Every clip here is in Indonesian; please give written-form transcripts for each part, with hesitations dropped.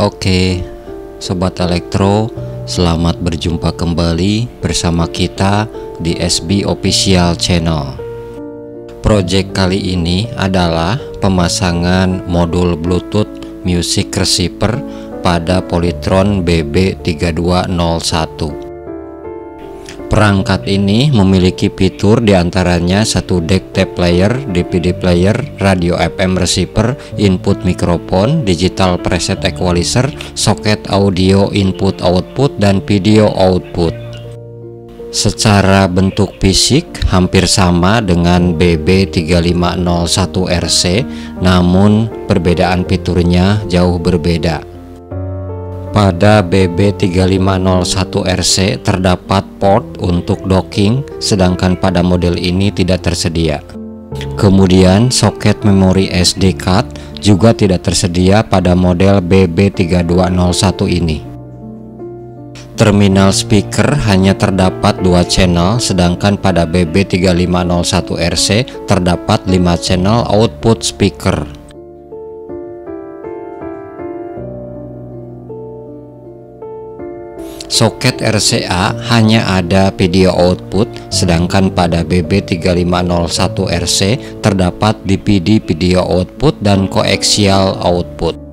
Oke, Sobat Elektro, selamat berjumpa kembali bersama kita di SB Official Channel. Project kali ini adalah pemasangan modul Bluetooth Music Receiver pada Polytron BB3201. Perangkat ini memiliki fitur diantaranya satu deck tape player, DVD player, radio FM receiver, input mikrofon, digital preset equalizer, soket audio input output, dan video output. Secara bentuk fisik hampir sama dengan BB3501RC, namun perbedaan fiturnya jauh berbeda. Pada BB3501RC terdapat port untuk docking, sedangkan pada model ini tidak tersedia. Kemudian soket memori SD card juga tidak tersedia pada model BB3201 ini. Terminal speaker hanya terdapat 2 channel, sedangkan pada BB3501RC terdapat 5 channel output speaker. Soket RCA hanya ada video output, sedangkan pada BB3501RC terdapat DVD video output dan koaksial output.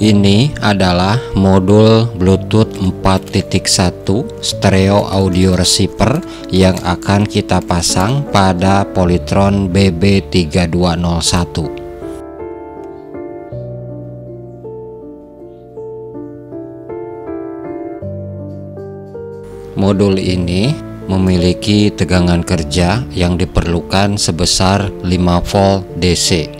Ini adalah modul Bluetooth 4.1 stereo audio receiver yang akan kita pasang pada Polytron BB3201. Modul ini memiliki tegangan kerja yang diperlukan sebesar 5 volt DC.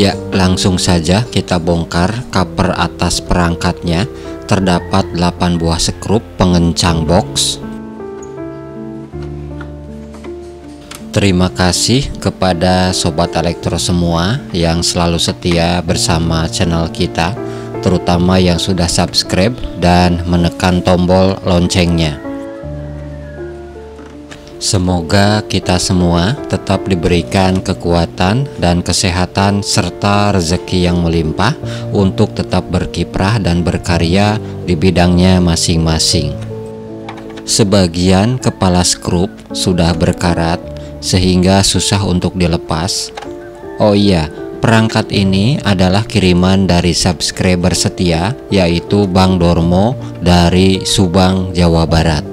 Ya, langsung saja kita bongkar cover atas perangkatnya. Terdapat 8 buah skrup pengencang box. Terima kasih kepada Sobat Elektro semua yang selalu setia bersama channel kita, terutama yang sudah subscribe dan menekan tombol loncengnya. Semoga kita semua tetap diberikan kekuatan dan kesehatan serta rezeki yang melimpah untuk tetap berkiprah dan berkarya di bidangnya masing-masing. Sebagian kepala skrup sudah berkarat sehingga susah untuk dilepas. Oh iya, perangkat ini adalah kiriman dari subscriber setia, yaitu Bang Dormo dari Subang, Jawa Barat.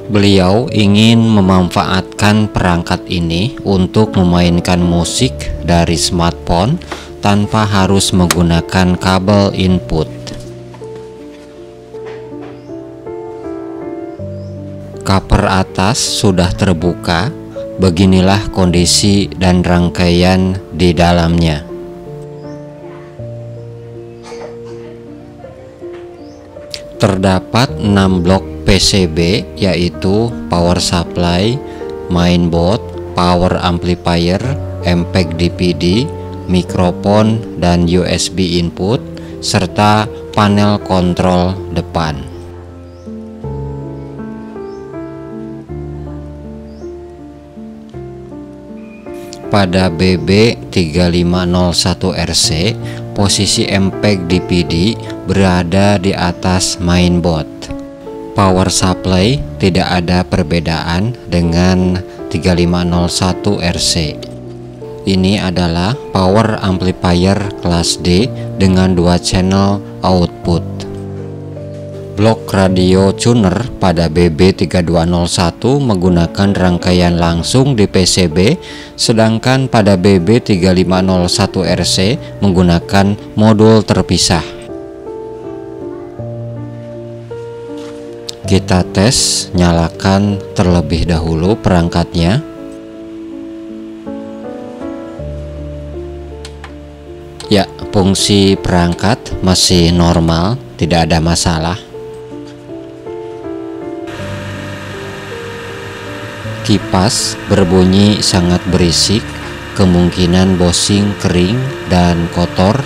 Beliau ingin memanfaatkan perangkat ini untuk memainkan musik dari smartphone tanpa harus menggunakan kabel input. Cover atas sudah terbuka, beginilah kondisi dan rangkaian di dalamnya. Terdapat 6 blok PCB, yaitu power supply, mainboard, power amplifier, MPEG DPD, mikrofon dan USB input, serta panel kontrol depan. Pada BB3501RC, posisi MPEG DPD berada di atas mainboard. Power supply tidak ada perbedaan dengan 3501RC. Ini adalah power amplifier kelas D dengan 2 channel output. Blok radio tuner pada BB3201 menggunakan rangkaian langsung di PCB, sedangkan pada BB3501RC menggunakan modul terpisah. Kita tes, nyalakan terlebih dahulu perangkatnya. Ya, fungsi perangkat masih normal, tidak ada masalah. Kipas berbunyi sangat berisik, kemungkinan bosing kering dan kotor.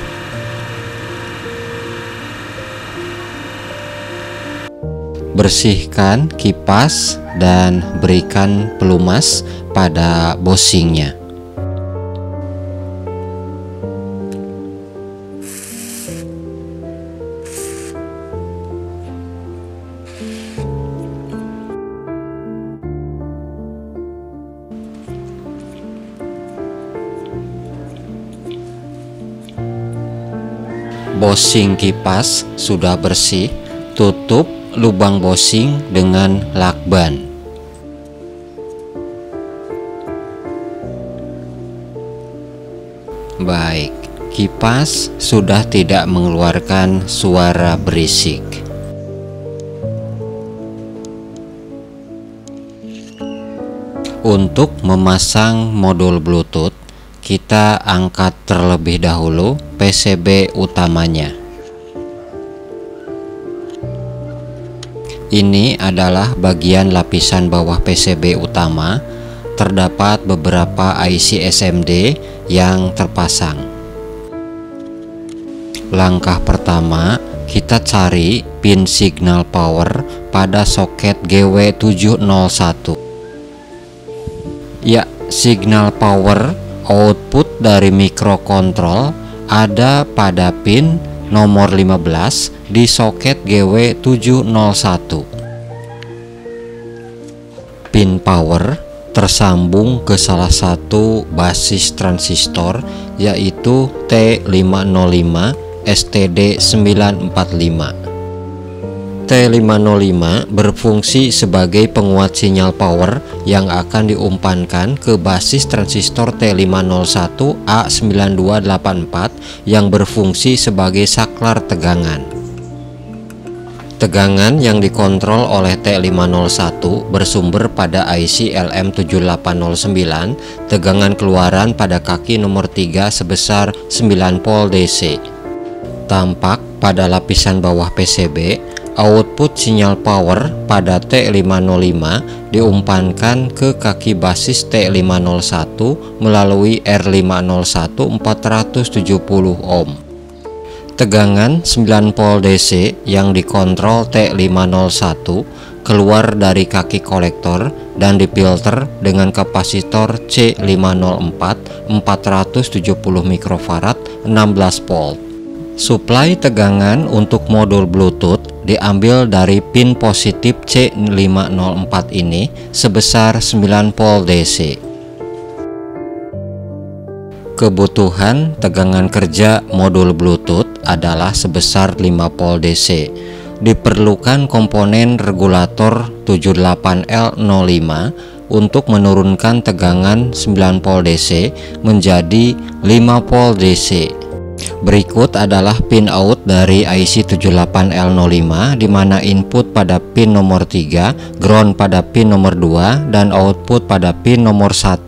Bersihkan kipas dan berikan pelumas pada bosingnya. Bosing kipas sudah bersih, tutup lubang bosing dengan lakban. Baik, kipas sudah tidak mengeluarkan suara berisik. Untuk memasang modul Bluetooth, kita angkat terlebih dahulu PCB utamanya. Ini adalah bagian lapisan bawah PCB utama. Terdapat beberapa IC SMD yang terpasang. Langkah pertama, kita cari pin signal power pada soket GW701. Ya, signal power output dari microcontrol ada pada pin nomor 15 di soket GW701. Pin power tersambung ke salah satu basis transistor, yaitu T505 STD945. T505 berfungsi sebagai penguat sinyal power yang akan diumpankan ke basis transistor T501 A9284 yang berfungsi sebagai saklar tegangan. Tegangan yang dikontrol oleh T501 bersumber pada IC LM7809, tegangan keluaran pada kaki nomor 3 sebesar 9 volt DC. Tampak pada lapisan bawah PCB, output sinyal power pada T505 diumpankan ke kaki basis T501 melalui R501 470 ohm. Tegangan 9 volt DC yang dikontrol T501 keluar dari kaki kolektor dan difilter dengan kapasitor C504 470 mikrofarad 16 volt. Suplai tegangan untuk modul Bluetooth diambil dari pin positif C504 ini sebesar 9 volt DC. Kebutuhan tegangan kerja modul Bluetooth adalah sebesar 5 volt DC. Diperlukan komponen regulator 78L05 untuk menurunkan tegangan 9 volt DC menjadi 5 volt DC. Berikut adalah pin out dari IC 78L05, di mana input pada pin nomor 3, ground pada pin nomor 2, dan output pada pin nomor 1.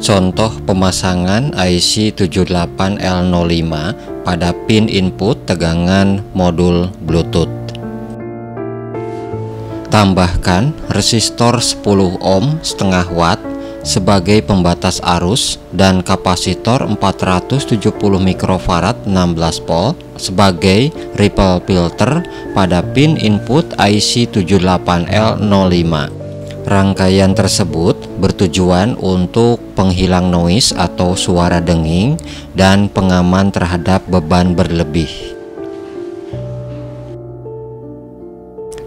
Contoh pemasangan IC 78L05 pada pin input tegangan modul Bluetooth. Tambahkan resistor 10 ohm setengah watt sebagai pembatas arus dan kapasitor 470 mikrofarad 16 volt sebagai ripple filter pada pin input IC 78L05. Rangkaian tersebut bertujuan untuk penghilang noise atau suara denging dan pengaman terhadap beban berlebih.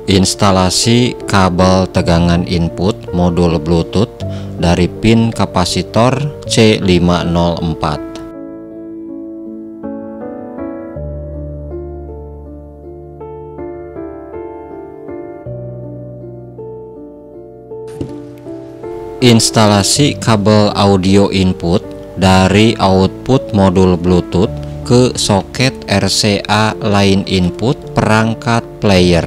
Instalasi kabel tegangan input modul Bluetooth dari pin kapasitor C504. Instalasi kabel audio input dari output modul Bluetooth ke soket RCA line input perangkat player.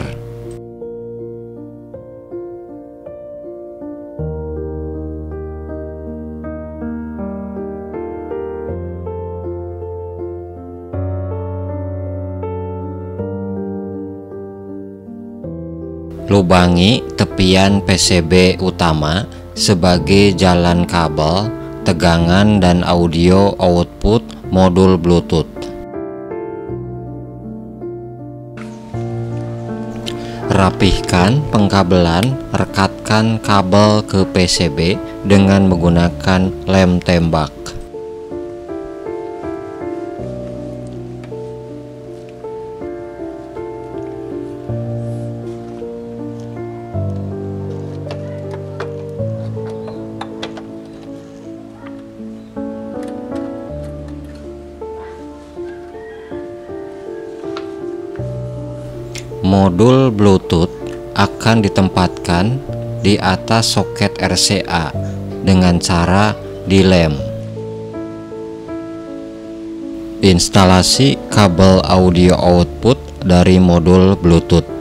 lubangi tepian PCB utama sebagai jalan kabel, tegangan dan audio output modul Bluetooth. Rapihkan pengkabelan, rekatkan kabel ke PCB dengan menggunakan lem tembak. Modul Bluetooth akan ditempatkan di atas soket RCA dengan cara dilem. Instalasi kabel audio output dari modul Bluetooth.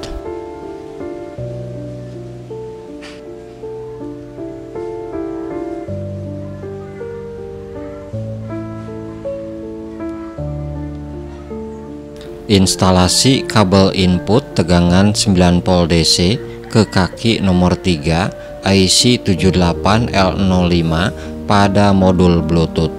Instalasi kabel input tegangan 9 volt DC ke kaki nomor 3 IC 78L05 pada modul Bluetooth.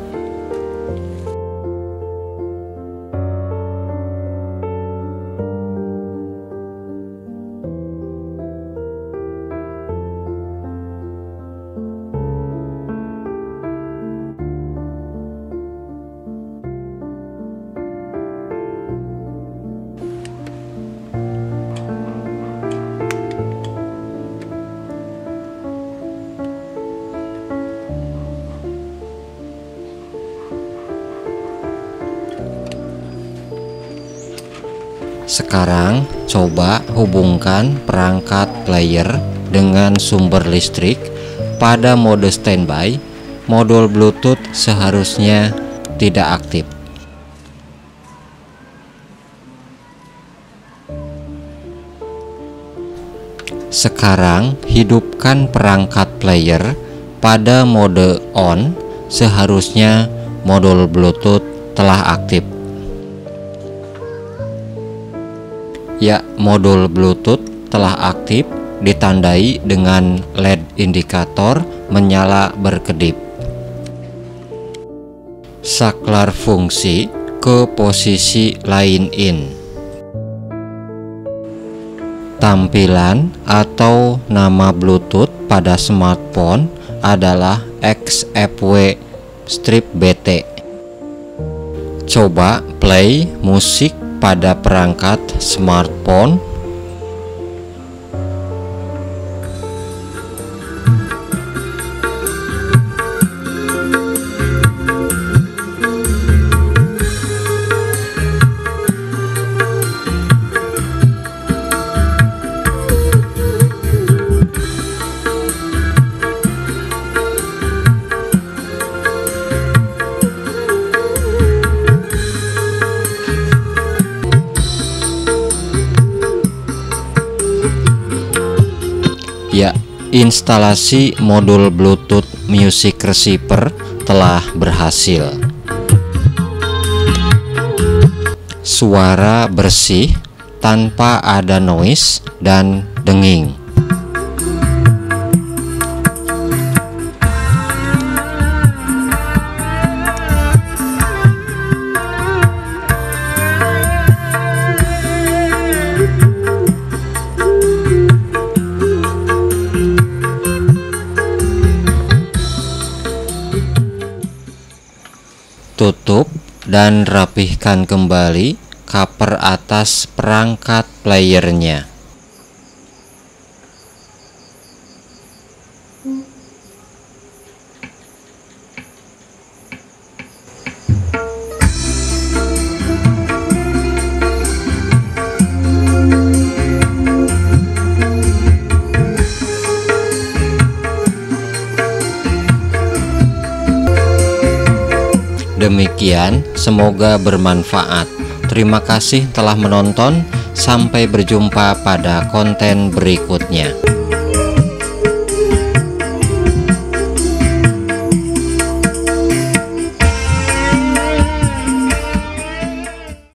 Sekarang coba hubungkan perangkat player dengan sumber listrik pada mode standby. Modul Bluetooth seharusnya tidak aktif. Sekarang hidupkan perangkat player pada mode on. Seharusnya modul Bluetooth telah aktif. Ya, modul Bluetooth telah aktif, ditandai dengan LED indikator menyala berkedip. Saklar fungsi ke posisi line in. Tampilan atau nama Bluetooth pada smartphone adalah XFW-BT. Coba play musik pada perangkat smartphone. Ya, instalasi modul Bluetooth Music Receiver telah berhasil. Suara bersih tanpa ada noise dan denging. Tutup dan rapihkan kembali cover atas perangkat playernya. Demikian, semoga bermanfaat. Terima kasih telah menonton. Sampai berjumpa pada konten berikutnya.